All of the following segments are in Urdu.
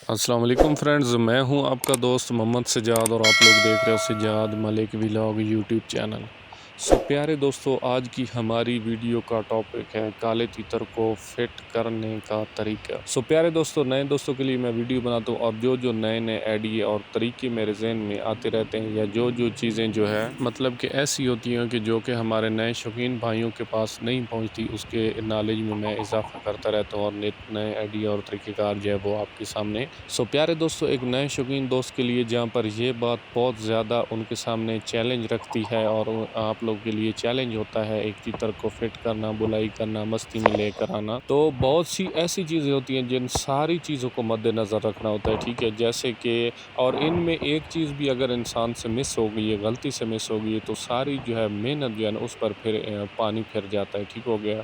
السلام علیکم فرینڈز، میں ہوں آپ کا دوست محمد سجاد اور آپ لوگ دیکھ رہے ہو سجاد ملک ولاگ یوٹیوب چینل۔ پیارے دوستو، آج کی ہماری ویڈیو کا ٹاپک ہے کالے تیتر کو فٹ کرنے کا طریقہ۔ پیارے دوستو، نئے دوستوں کے لیے میں ویڈیو بناتا ہوں اور جو نئے آئیڈیا اور طریقے میرے ذہن میں آتے رہتے ہیں یا جو چیزیں جو ہے مطلب کہ ایسی ہوتی ہیں کہ ہمارے نئے شوقین بھائیوں کے پاس نہیں پہنچتی، اس کے نالج میں اضافہ کرتا رہتا ہوں اور نئے آئیڈیا اور طریقہ کار جو ہے وہ آپ کے سامنے۔ پیارے دوستو، ایک نئے شوقین دوست کے لیے جہاں پر یہ بات بہت زیادہ ان کے سامنے چیلنج رکھتی ہے اور آپ لوگ کے لیے چیلنج ہوتا ہے ایک تیتر کو فٹ کرنا، بلائی کرنا، مستی میں لے کر آنا، تو بہت سی ایسی چیزیں ہوتی ہیں جن ساری چیزوں کو مد نظر رکھنا ہوتا ہے، ٹھیک ہے، جیسے کہ اور ان میں ایک چیز بھی اگر انسان سے مس ہو گئی ہے، غلطی سے مس ہو گئی ہے، تو ساری جو ہے محنت جو ہے نا اس پر پھر پانی پھر جاتا ہے، ٹھیک ہو گیا۔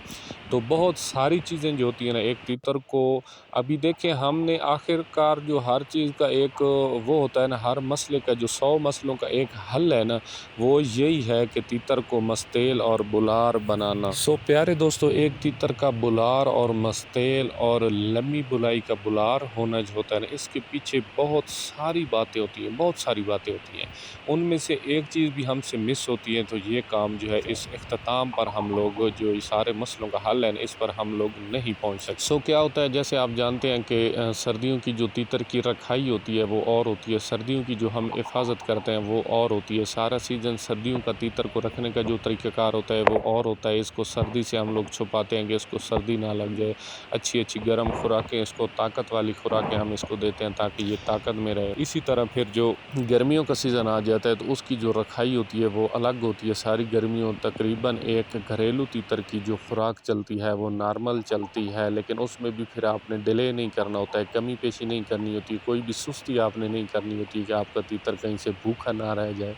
تو بہت ساری چیزیں جو ہوتی ہیں نا ایک تیتر کو، ابھی دیکھیں ہم نے آخر کار جو ہر چیز کا ایک وہ ہوتا ہے نا، ہر مسئلے کا جو 100 مسئلوں کا ایک حل ہے نا، وہ یہی ہے کہ تیتر کو مستیل اور بلار بنانا۔ پیارے دوستو، ایک تیتر کا بلار اور مستیل اور لمبی بلائی کا بلار ہونا جو ہوتا ہے نا، اس کے پیچھے بہت ساری باتیں ہوتی ہیں، ان میں سے ایک چیز بھی ہم سے مس ہوتی ہے، تو یہ کام جو ہے اس اختتام پر ہم لوگ جو یہ سارے مسئلوں کا حل ہے نا، اس پر ہم لوگ نہیں پہنچ سکتے۔ کیا ہوتا ہے، جیسے آپ جانتے ہیں کہ سردیوں کی جو تیتر کی رکھائی ہوتی ہے وہ اور ہوتی ہے، سردیوں کی جو ہم حفاظت کرتے ہیں وہ اور ہوتی ہے، سارا سیزن سردیوں کا تیتر کو رکھنے کا جو طریقہ کار ہوتا ہے وہ اور ہوتا ہے، اس کو سردی سے ہم لوگ چھپاتے ہیں کہ اس کو سردی نہ لگ جائے، اچھی گرم خوراکیں، اس کو طاقت والی خوراکیں ہم اس کو دیتے ہیں تاکہ یہ طاقت میں رہے۔ اسی طرح پھر جو گرمیوں کا سیزن آ جاتا ہے تو اس کی جو رکھائی ہوتی ہے وہ الگ ہوتی ہے، ساری گرمیوں تقریباً ایک گھریلو تیتر کی جو خوراک چلتی ہے وہ نارمل چلتی ہے، لیکن اس میں بھی پھر آپ نے ڈیلے نہیں کرنا ہوتا ہے، کمی پیشی نہیں کرنی ہوتی ہے، کوئی بھی سستی آپ نے نہیں کرنی ہوتی ہے کہ آپ کا تیتر کہیں سے بھوکا نہ رہ جائے،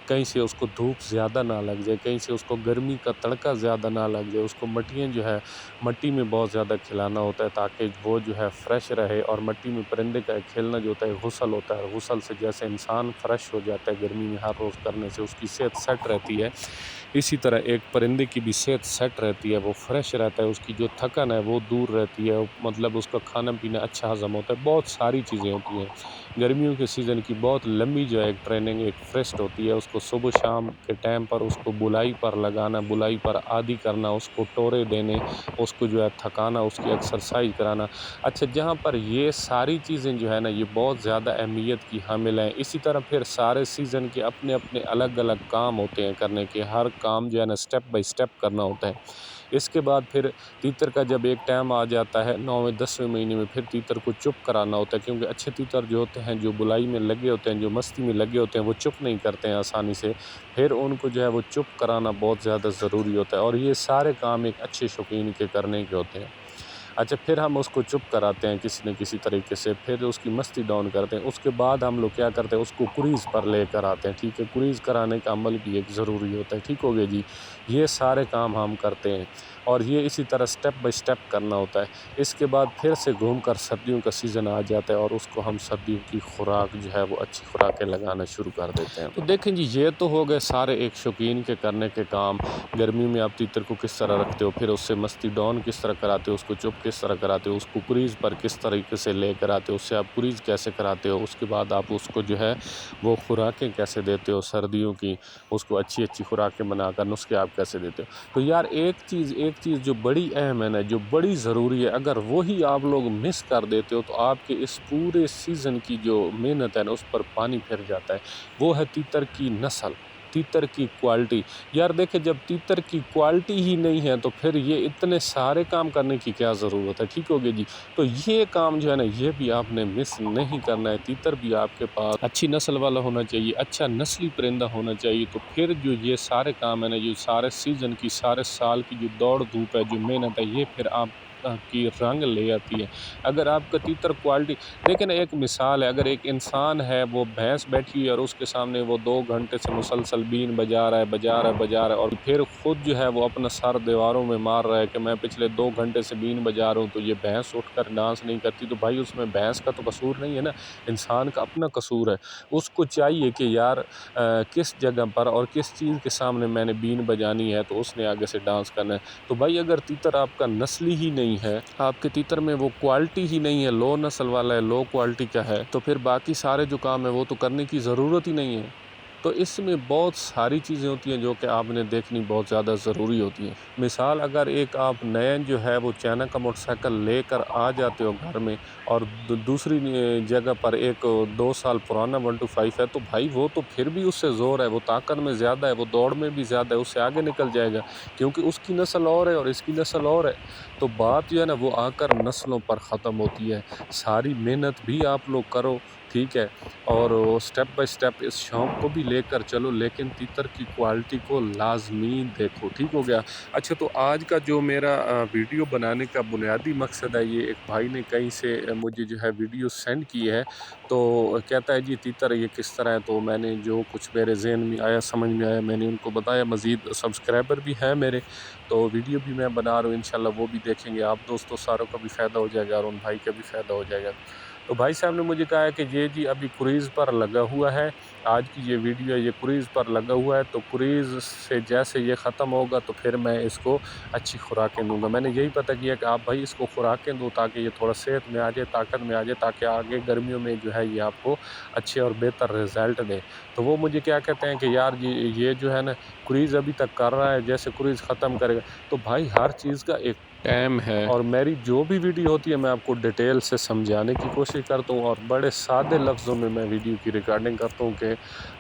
کہیں سے اس کو دھوپ زیادہ نہ لگ جائے، کہیں سے اس کو گرمی کا تڑکا زیادہ نہ لگ جائے، اس کو مٹیاں جو ہے مٹی میں بہت زیادہ کھلانا ہوتا ہے تاکہ وہ جو ہے فریش رہے، اور مٹی میں پرندے کا کھیلنا جو ہوتا ہے غسل ہوتا ہے، غسل سے جیسے انسان فریش ہو جاتا ہے گرمی میں ہر روز کرنے سے اس کی صحت سیٹ رہتی ہے، اسی طرح ایک پرندے کی بھی صحت سیٹ رہتی ہے، وہ فریش رہتا ہے، اس کی جو تھکن ہے وہ دور رہتی ہے، مطلب اس کا کھانا پینا اچھا ہضم ہوتا ہے، بہت ساری چیزیں ہوتی ہیں۔ گرمیوں کے سیزن کی بہت لمبی جو ہے ایک ٹریننگ ایک فریسٹ ہوتی ہے، اس کو صبح شام کے ٹائم پر اس کو بلائی پر لگانا، بلائی پر عادی کرنا، اس کو ٹورے دینے، اس کو جو ہے تھکانا، اس کی ایکسرسائز کرانا۔ اچھا، جہاں پر یہ ساری چیزیں جو ہے نا یہ بہت زیادہ اہمیت کی حامل ہیں، اسی طرح پھر سارے سیزن کے اپنے اپنے الگ الگ کام ہوتے ہیں کرنے کے، ہر کام جو ہے نا سٹیپ بائی سٹیپ کرنا ہوتا ہے۔ اس کے بعد پھر تیتر کا جب ایک ٹائم آ جاتا ہے 9ویں 10ویں مہینے میں، پھر تیتر کو چپ کرانا ہوتا ہے، کیونکہ اچھے تیتر جو ہوتے ہیں جو بلائی میں لگے ہوتے ہیں، جو مستی میں لگے ہوتے ہیں، وہ چپ نہیں کرتے ہیں آسانی سے، پھر ان کو جو ہے وہ چپ کرانا بہت زیادہ ضروری ہوتا ہے، اور یہ سارے کام ایک اچھے شوقین کے کرنے کے ہوتے ہیں۔ اچھا، پھر ہم اس کو چپ کراتے ہیں کسی نہ کسی طریقے سے، پھر اس کی مستی ڈاؤن کرتے ہیں، اس کے بعد ہم لوگ کیا کرتے ہیں، اس کو کریز پر لے کر آتے ہیں، ٹھیک ہے، کریز کرانے کا عمل بھی ایک ضروری ہوتا ہے، ٹھیک ہو گیا جی۔ یہ سارے کام ہم کرتے ہیں اور یہ اسی طرح سٹیپ بائی سٹیپ کرنا ہوتا ہے۔ اس کے بعد پھر سے گھوم کر سردیوں کا سیزن آ جاتا ہے اور اس کو ہم سردیوں کی خوراک جو ہے وہ اچھی خوراکیں لگانا شروع کر دیتے ہیں۔ تو دیکھیں جی، یہ تو ہو گئے سارے ایک شوقین کے کرنے کے کام۔ گرمی میں آپ تیتر کو کس طرح رکھتے ہو، پھر اس سے مستی ڈاؤن کس طرح کراتے ہو، اس کو چپ کس طرح کراتے ہو، اس کو کریز پر کس طریقے سے لے کر آتے ہو، اس سے آپ کریز کیسے کراتے ہو، اس کے بعد آپ اس کو جو ہے وہ خوراکیں کیسے دیتے ہو سردیوں کی، اس کو اچھی خوراکیں بنا کر نسخے آپ کیسے دیتے ہو۔ تو یار ایک چیز جو بڑی اہم ہے نا، جو بڑی ضروری ہے، اگر وہی آپ لوگ مس کر دیتے ہو تو آپ کے اس پورے سیزن کی جو محنت ہے نا اس پر پانی پھر جاتا ہے۔ وہ ہے تیتر کی نسل، تیتر کی کوالٹی۔ یار دیکھیں، جب تیتر کی کوالٹی ہی نہیں ہے تو پھر یہ اتنے سارے کام کرنے کی کیا ضرورت ہے، ٹھیک ہوگی جی۔ تو یہ کام جو ہے نا یہ بھی آپ نے مس نہیں کرنا ہے، تیتر بھی آپ کے پاس اچھی نسل والا ہونا چاہیے، اچھا نسلی پرندہ ہونا چاہیے، تو پھر جو یہ سارے کام ہے نا، جو سارے سیزن کی، سارے سال کی جو دوڑ دھوپ ہے، جو محنت ہے، یہ پھر آپ کی رنگ لے آتی ہے۔ اگر آپ کا تیتر کوالٹی، دیکھیں نا، ایک مثال ہے، اگر ایک انسان ہے، وہ بھینس بیٹھی ہے اور اس کے سامنے وہ 2 گھنٹے سے مسلسل بین بجا رہا ہے اور پھر خود جو ہے وہ اپنا سر دیواروں میں مار رہا ہے کہ میں پچھلے 2 گھنٹے سے بین بجا رہا ہوں، تو یہ بھینس اٹھ کر ڈانس نہیں کرتی، تو بھائی اس میں بھینس کا تو قصور نہیں ہے نا، انسان کا اپنا قصور ہے۔ اس کو چاہیے کہ یار کس جگہ پر اور کس چیز کے سامنے میں نے بین بجانی ہے تو اس نے آگے سے ڈانس کرنا ہے۔ تو بھائی اگر تیتر آپ کا نسلی ہی نہیں نہیں ہے, آپ کے تیتر میں وہ کوالٹی ہی نہیں ہے, لو نسل والا ہے, لو کوالٹی کا ہے, تو پھر باقی سارے جو کام ہے وہ تو کرنے کی ضرورت ہی نہیں ہے. تو اس میں بہت ساری چیزیں ہوتی ہیں جو کہ آپ نے دیکھنی بہت زیادہ ضروری ہوتی ہیں. مثال اگر ایک آپ نئے جو ہے وہ چائنا کا موٹر سائیکل لے کر آ جاتے ہو گھر میں, اور دوسری جگہ پر ایک 2 سال پرانا 125 ہے, تو بھائی وہ تو پھر بھی اس سے زور ہے, وہ طاقت میں زیادہ ہے, وہ دوڑ میں بھی زیادہ ہے, اس سے آگے نکل جائے گا, کیونکہ اس کی نسل اور ہے اور اس کی نسل اور ہے. تو بات جو ہے نا وہ آ کر نسلوں پر ختم ہوتی ہے. ساری محنت بھی آپ لوگ کرو, ٹھیک ہے, اور سٹیپ بائی سٹیپ اس شوق کو بھی لے کر چلو, لیکن تیتر کی کوالٹی کو لازمی دیکھو, ٹھیک ہو گیا. اچھا, تو آج کا جو میرا ویڈیو بنانے کا بنیادی مقصد ہے, یہ ایک بھائی نے کہیں سے مجھے جو ہے ویڈیو سینڈ کی ہے, تو کہتا ہے جی تیتر یہ کس طرح ہے, تو میں نے جو کچھ میرے ذہن میں آیا, سمجھ میں آیا, میں نے ان کو بتایا. مزید سبسکرائبر بھی ہیں میرے, تو ویڈیو بھی میں بنا رہا ہوں, انشاءاللہ وہ بھی دیکھیں گے آپ دوستوں ساروں کا بھی فائدہ ہو جائے گا اور ان بھائی کا بھی فائدہ ہو جائے گا. تو بھائی صاحب نے مجھے کہا ہے کہ یہ جی ابھی کروز پر لگا ہوا ہے, آج کی یہ ویڈیو ہے یہ کروز پر لگا ہوا ہے, تو کروز سے جیسے یہ ختم ہوگا تو پھر میں اس کو اچھی خوراکیں دوں گا. میں نے یہی پتہ کیا کہ آپ بھائی اس کو خوراکیں دو تاکہ یہ تھوڑا صحت میں آ جائے, طاقت میں آ جائے, تاکہ آگے گرمیوں میں جو ہے یہ آپ کو اچھے اور بہتر رزلٹ دے. تو وہ مجھے کیا کہتے ہیں کہ یار یہ جو ہے نا کروز ابھی تک کر رہا ہے, جیسے کروز ختم کرے گا. تو بھائی ہر چیز کا ایک ٹائم ہے, اور میری جو بھی ویڈیو ہوتی ہے میں آپ کو ڈیٹیل سے سمجھانے کی کوشش کرتا ہوں, اور بڑے سادے لفظوں میں ویڈیو کی ریکارڈنگ کرتا ہوں کہ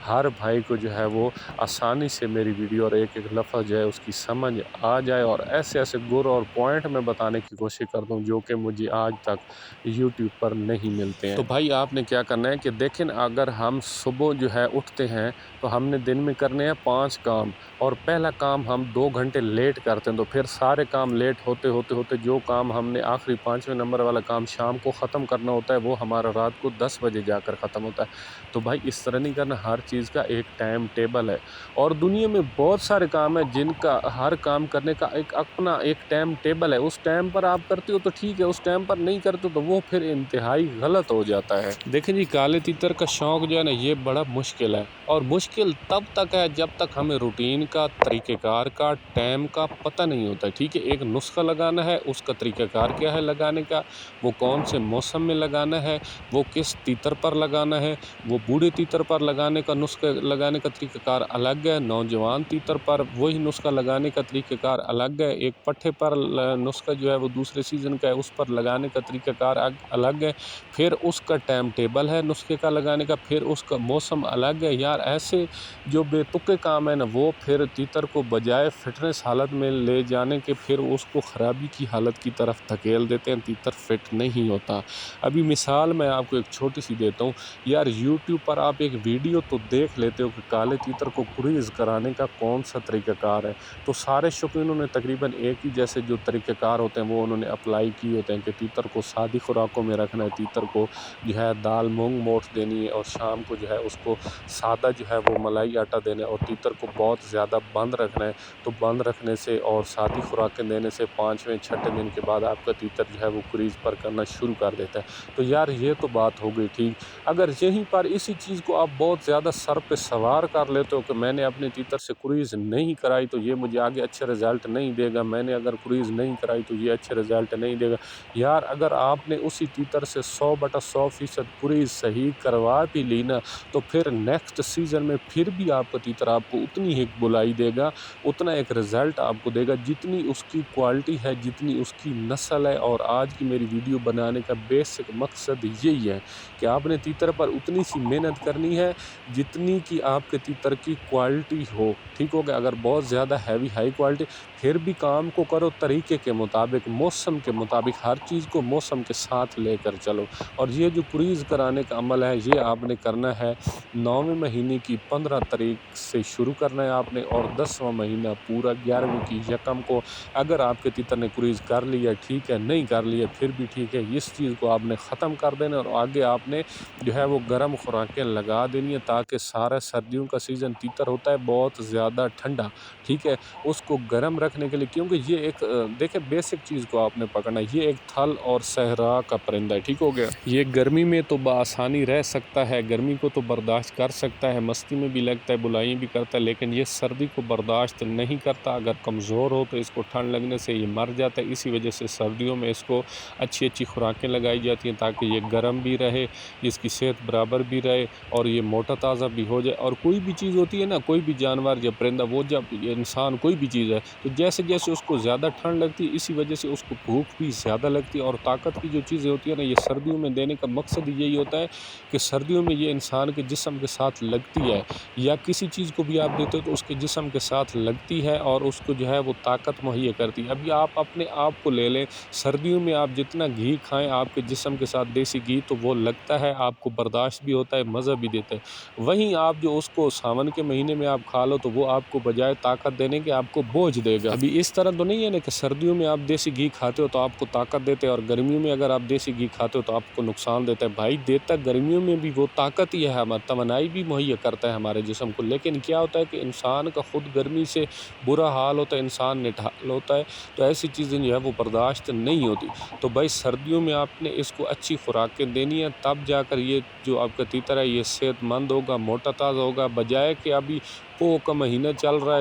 ہر بھائی کو جو ہے وہ آسانی سے میری ویڈیو اور ایک ایک لفظ جو ہے اس کی سمجھ آ جائے, اور ایسے ایسے گر اور پوائنٹ میں بتانے کی کوشش کرتا ہوں جو کہ مجھے آج تک یوٹیوب پر نہیں ملتے ہیں. تو بھائی آپ نے کیا کرنا ہے کہ دیکھیں, اگر ہم صبح جو ہے اٹھتے ہیں تو ہم نے دن میں کرنے ہیں 5 کام, اور پہلا کام ہم 2 گھنٹے لیٹ کرتے ہیں, تو پھر سارے کام لیٹ ہوتے ہوتے ہوتے جو کام ہم نے آخری 5ویں نمبر والا کام شام کو ختم کرنا ہوتا ہے وہ ہمارا رات کو 10 بجے جا کر ختم ہوتا ہے. تو بھائی اس طرح نہیں کرنا, ہر چیز کا ایک ٹائم ٹیبل ہے, اور دنیا میں بہت سارے کام ہیں جن کا ہر کام کرنے کا ایک اپنا ایک ٹائم ٹیبل ہے. اس ٹائم پر آپ کرتے ہو تو ٹھیک ہے, اس ٹائم پر نہیں کرتے تو وہ پھر انتہائی غلط ہو جاتا ہے. دیکھیں جی, کالے تیتر کا شوق جو ہے نا یہ بڑا مشکل ہے, اور مشکل تب تک ہے جب تک ہمیں روٹین کا, طریقہ کار کا, ٹائم کا پتہ نہیں ہوتا ہے, ٹھیک ہے. ایک نسخہ لگانا ہے, اس کا طریقہ کار کیا ہے لگانے کا, وہ کون سے موسم میں لگانا ہے, وہ کس تیتر پر لگانا ہے, وہ بوڑھے تیتر پر لگانے کا نسخہ لگانے کا طریقہ کار الگ ہے, نوجوان تیتر پر وہی نسخہ لگانے کا طریقہ کار الگ ہے, ایک پٹھے پر نسخہ جو ہے وہ دوسرے سیزن کا ہے اس پر لگانے کا طریقہ کار الگ ہے, پھر اس کا ٹائم ٹیبل ہے نسخے کا لگانے کا, پھر اس کا موسم الگ ہے. یار ایسے جو بے تکے کام ہے نا وہ پھر تیتر کو بجائے فٹنس حالت میں لے جانے کے پھر اس کو خرابی کی حالت کی طرف دھکیل دیتے ہیں, تیتر فٹ نہیں ہوتا. ابھی مثال میں آپ کو ایک چھوٹی سی دیتا ہوں, یار یوٹیوب پر آپ ایک ویڈیو تو دیکھ لیتے ہو کہ کالے تیتر کو کروز کرانے کا کون سا طریقہ کار ہے, تو سارے شوقینوں نے تقریباً ایک ہی جیسے جو طریقہ کار ہوتے ہیں وہ انہوں نے اپلائی کی ہوتے ہیں کہ تیتر کو سادی خوراکوں میں رکھنا ہے, تیتر کو جو ہے دال مونگ موٹ دینی ہے, اور شام کو جو ہے اس کو سادہ جو ہے وہ ملائی آٹا دینا ہے, اور تیتر کو بہت زیادہ بند رکھنا ہے. تو بند رکھنے سے اور سادی خوراکیں دینے سے 5ویں 6ٹھے دن کے بعد آپ کا تیتر جو ہے وہ کروز پر کرنا شروع کر دیتا ہے. تو یار یہ تو بات ہو گئی ٹھیک. اگر یہیں پر اسی چیز کو آپ بہت زیادہ سر پہ سوار کر لیتے ہو کہ میں نے اپنے تیتر سے کروز نہیں کرائی تو یہ مجھے آگے اچھے رزلٹ نہیں دے گا, میں نے اگر کروز نہیں کرائی تو یہ اچھے رزلٹ نہیں دے گا. یار اگر آپ نے اسی تیتر سے 100/100% کروز صحیح کروا بھی لی نا, تو پھر نیکسٹ سیزن میں پھر بھی آپ کا تیتر آپ کو اتنی ہی بلائی دے گا, اتنا ایک رزلٹ آپ کو دے گا جتنی اس کی کوالٹی ہے, جتنی اس کی نسل ہے. اور آج کی میری ویڈیو بنانے کا بیسک مقصد یہی ہے کہ آپ نے تیتر پر اتنی سی محنت کرنی ہے جتنی کہ آپ کے تیتر کی کوالٹی ہو, ٹھیک ہو گیا. اگر بہت زیادہ ہیوی ہائی کوالٹی, پھر بھی کام کو کرو طریقے کے مطابق, موسم کے مطابق, ہر چیز کو موسم کے ساتھ لے کر چلو. اور یہ جو کروز کرانے کا عمل ہے یہ آپ نے کرنا ہے 9ویں مہینے کی 15 تاریخ سے شروع کرنا ہے آپ نے, اور 10واں مہینہ پورا 11ویں کی 1 کو. اگر آپ کے تیتر نے کروز کر لیا ٹھیک ہے, نہیں کر لیا پھر بھی ٹھیک ہے, اس چیز کو آپ نے ختم کر دینا, اور آگے آپ نے جو ہے وہ گرم خوراکیں لگا دینی ہے تاکہ سارا سردیوں کا سیزن تیتر ہوتا ہے بہت زیادہ ٹھنڈا، ٹھیک ہے، اس کو گرم رکھنے کے لیے، کیونکہ یہ ایک دیکھیں بیسک چیز کو آپ نے پکڑنا ہے، یہ ایک تھل اور صحرا کا پرندہ ہے، ٹھیک ہو گیا۔ یہ گرمی میں تو بآسانی رہ سکتا ہے، گرمی کو تو برداشت کر سکتا ہے، مستی میں بھی لگتا ہے، بلائیں بھی کرتا ہے، لیکن یہ سردی کو برداشت نہیں کرتا۔ اگر کمزور ہو تو اس کو ٹھنڈ لگنے سے یہ مر جاتا ہے، اسی وجہ سے سردیوں میں اس کو اچھی اچھی خوراکیں لگائی جاتی ہیں تاکہ یہ گرم بھی رہے، اس کی صحت برابر بھی رہے اور یہ موٹا تازہ بھی ہو جائے۔ اور کوئی بھی چیز ہوتی ہے نا، کوئی بھی جانور یا پرندہ، وہ جب انسان کوئی بھی چیز ہے تو جیسے جیسے اس کو زیادہ ٹھنڈ لگتی ہے اسی وجہ سے اس کو بھوک بھی زیادہ لگتی ہے، اور طاقت کی جو چیزیں ہوتی ہیں نا، یہ سردیوں میں دینے کا مقصد یہی ہوتا ہے کہ سردیوں میں یہ انسان کے جسم کے ساتھ لگتی ہے، یا کسی چیز کو بھی آپ دیتے ہو تو اس کے جسم کے ساتھ لگتی ہے اور اس کو جو ہے وہ طاقت مہیا کرتی ہے۔ ابھی آپ اپنے آپ کو لے لیں، سردیوں میں آپ جتنا گھی کھائیں آپ کے جسم کے ساتھ دیسی گھی تو وہ لگتا ہے، آپ کو برداشت بھی ہوتا ہے، مزہ بھی دیتا ہے۔ وہیں آپ جو اس کو ساون کے مہینے میں آپ کھا لو تو وہ آپ کو بجائے طاقت دینے کے آپ کو بوجھ دے گا۔ ابھی اس طرح تو نہیں ہے نا کہ سردیوں میں آپ دیسی گھی کھاتے ہو تو آپ کو طاقت دیتے ہیں اور گرمیوں میں اگر آپ دیسی گھی کھاتے ہو تو آپ کو نقصان دیتا ہے۔ بھائی دیتا گرمیوں میں بھی وہ طاقت ہی ہے، ہمارا توانائی بھی مہیا کرتا ہے ہمارے جسم کو، لیکن کیا ہوتا ہے کہ انسان کا خود گرمی سے برا حال ہوتا ہے، انسان نٹھال ہوتا ہے، تو ایسی چیزیں جو ہے وہ برداشت نہیں ہوتی۔ تو بھائی سردیوں میں آپ نے اس کو اچھی خوراکیں دینی ہیں، تب جا کر یہ جو آپ کا تیتر ہے یہ صحت مند ہوگا، موٹا تازہ ہوگا، بجائے کہ ابھی پو کا مہینہ چل رہا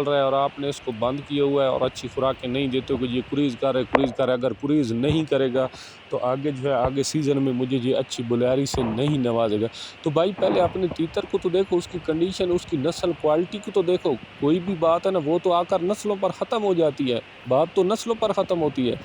ہے اور آپ نے اس کو بند کیا ہوا ہے اور اچھی خوراکیں نہیں دیتے ہو کہ یہ کریز کر رہے، اگر کریز نہیں کرے گا تو آگے جو ہے آگے سیزن میں مجھے یہ اچھی بلیاری سے نہیں نوازے گا۔ تو بھائی پہلے اپنے تیتر کو تو دیکھو، اس کی کنڈیشن، اس کی نسل کوالٹی کو تو دیکھو۔ کوئی بھی بات ہے نا وہ تو آ کر نسلوں پر ختم ہو جاتی ہے، بات تو نسلوں پر ختم ہوتی ہے۔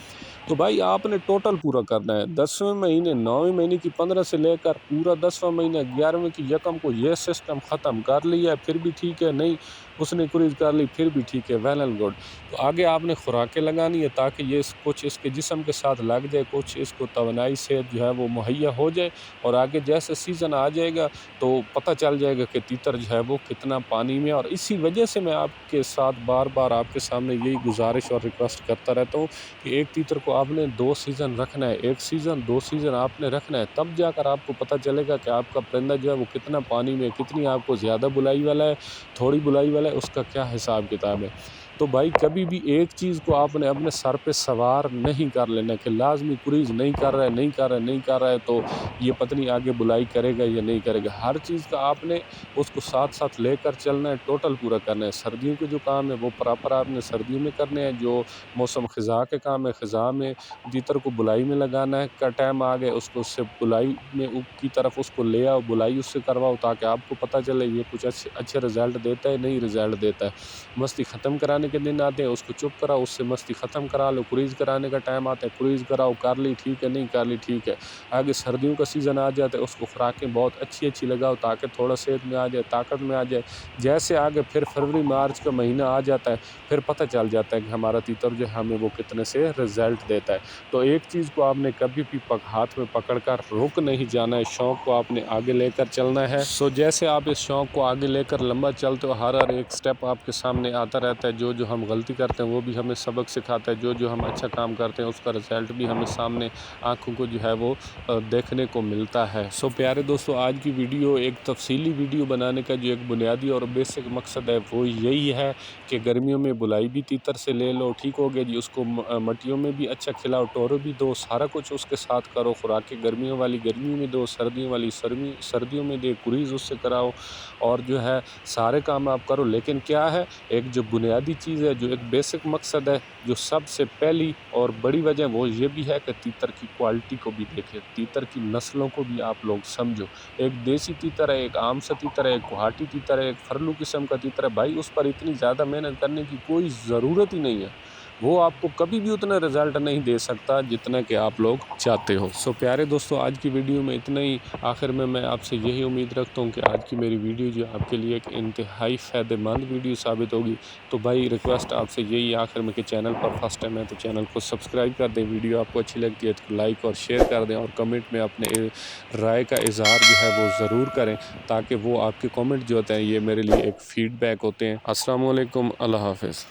تو بھائی آپ نے ٹوٹل پورا کرنا ہے، 10ویں مہینے 9ویں مہینے کی 15 سے لے کر پورا 10واں مہینہ 11ویں کی یکم کو یہ سسٹم ختم کر لیا ہے، پھر بھی ٹھیک ہے، نہیں اس نے کریز کر لی پھر بھی ٹھیک ہے، ویل اینڈ گڈ۔ تو آگے آپ نے خوراکیں لگانی ہے تاکہ یہ کچھ اس کے جسم کے ساتھ لگ جائے، کچھ اس کو توانائی صحت جو ہے وہ مہیا ہو جائے، اور آگے جیسے سیزن آ جائے گا تو پتہ چل جائے گا کہ تیتر جو ہے وہ کتنا پانی میں۔ اور اسی وجہ سے میں آپ کے ساتھ بار بار آپ کے سامنے یہی گزارش اور ریکویسٹ کرتا رہتا ہوں کہ ایک تیتر کو آپ نے 2 سیزن رکھنا ہے، 1 سیزن 2 سیزن آپ نے رکھنا ہے، تب جا کر آپ کو پتہ چلے گا کہ آپ کا پرندہ جو ہے وہ کتنا پانی میں، کتنی آپ کو زیادہ بلائی والا ہے، تھوڑی بلائی والا ہے، اس کا کیا حساب کتاب ہے۔ تو بھائی کبھی بھی ایک چیز کو آپ نے اپنے سر پہ سوار نہیں کر لینا کہ لازمی کریز نہیں کر رہا ہے تو یہ پتہ نہیں آگے بلائی کرے گا یا نہیں کرے گا۔ ہر چیز کا آپ نے اس کو ساتھ ساتھ لے کر چلنا ہے، ٹوٹل پورا کرنا ہے۔ سردیوں کے جو کام ہے وہ پراپر آپ نے سردیوں میں کرنے ہیں، جو موسم خزاں کے کام ہے خزاں میں، تیتر کو بلائی میں لگانا ہے، کا ٹائم آ گیا اس کو اس سے بلائی میں کی طرف اس کو لے آؤ، بلائی اس سے کرواؤ تاکہ آپ کو پتہ چلے یہ کچھ اچھے رزلٹ دیتا ہے نہیں رزلٹ دیتا ہے۔ مستی ختم کرانے کے دن آتے ہیں، اس کو چپ کراؤ، اس سے مستی ختم کرا لو، کریز کرانے کا ٹائم آتا ہے، کریز کراؤ، کر لی ٹھیک ہے، نہیں کر لی ٹھیک ہے۔ آگے سردیوں کا سیزن آ جاتا ہے، اس کو خوراکیں بہت اچھی لگاؤ تاکہ تھوڑا صحت میں آ جائے، طاقت میں آ جائے۔ جیسے آگے پھر فروری مارچ کا مہینہ آ جاتا ہے، پھر پتہ چل جاتا ہے کہ ہمارا تیتر جو ہے ہمیں وہ کتنے سے رزلٹ دیتا ہے۔ تو ایک چیز کو آپ نے کبھی بھی ہاتھ میں پکڑ کر رک نہیں جانا ہے، شوق کو آپ نے آگے لے کر چلنا ہے۔ جیسے آپ اس شوق کو آگے لے کر لمبا چلتے ہو، ہر ایک سٹیپ آپ کے سامنے آتا رہتا ہے، جو ہم غلطی کرتے ہیں وہ بھی ہمیں سبق سکھاتا ہے، جو ہم اچھا کام کرتے ہیں اس کا رزلٹ بھی ہمیں سامنے آنکھوں کو جو ہے وہ دیکھنے کو ملتا ہے۔ پیارے دوستو، آج کی ویڈیو ایک تفصیلی ویڈیو بنانے کا جو ایک بنیادی اور بیسک مقصد ہے وہ یہی ہے کہ گرمیوں میں بلائی بھی تیتر سے لے لو، ٹھیک ہو گیا جی، اس کو مٹیوں میں بھی اچھا کھلاؤ، ٹورو بھی دو، سارا کچھ اس کے ساتھ کرو، خوراکیں گرمیوں والی گرمیوں میں دو، سردیوں والی سردیوں میں دے، کریز اس سے کراؤ، اور جو ہے سارے کام آپ کرو۔ لیکن کیا ہے، ایک جو بنیادی چیز ہے، جو ایک بیسک مقصد ہے، جو سب سے پہلی اور بڑی وجہ وہ یہ بھی ہے کہ تیتر کی کوالٹی کو بھی دیکھیں، تیتر کی نسلوں کو بھی آپ لوگ سمجھو۔ ایک دیسی تیتر ہے، ایک عام سا تیتر ہے، ایک گوہاٹی تیتر ہے، ایک فرلو قسم کا تیتر ہے، بھائی اس پر اتنی زیادہ محنت کرنے کی کوئی ضرورت ہی نہیں ہے، وہ آپ کو کبھی بھی اتنا رزلٹ نہیں دے سکتا جتنا کہ آپ لوگ چاہتے ہو۔ پیارے دوستو، آج کی ویڈیو میں اتنا ہی۔ آخر میں آپ سے یہی امید رکھتا ہوں کہ آج کی میری ویڈیو جو آپ کے لیے ایک انتہائی فائدہ مند ویڈیو ثابت ہوگی۔ تو بھائی ریکویسٹ آپ سے یہی آخر میں کہ چینل پر فرسٹ ٹائم ہے تو چینل کو سبسکرائب کر دیں، ویڈیو آپ کو اچھی لگتی ہے تو لائک اور شیئر کر دیں، اور کمنٹ میں اپنے رائے کا اظہار جو ہے وہ ضرور کریں تاکہ وہ آپ کے کمنٹ جو ہوتے ہیں یہ میرے لیے ایک فیڈ بیک ہوتے ہیں۔ السلام علیکم، اللہ حافظ۔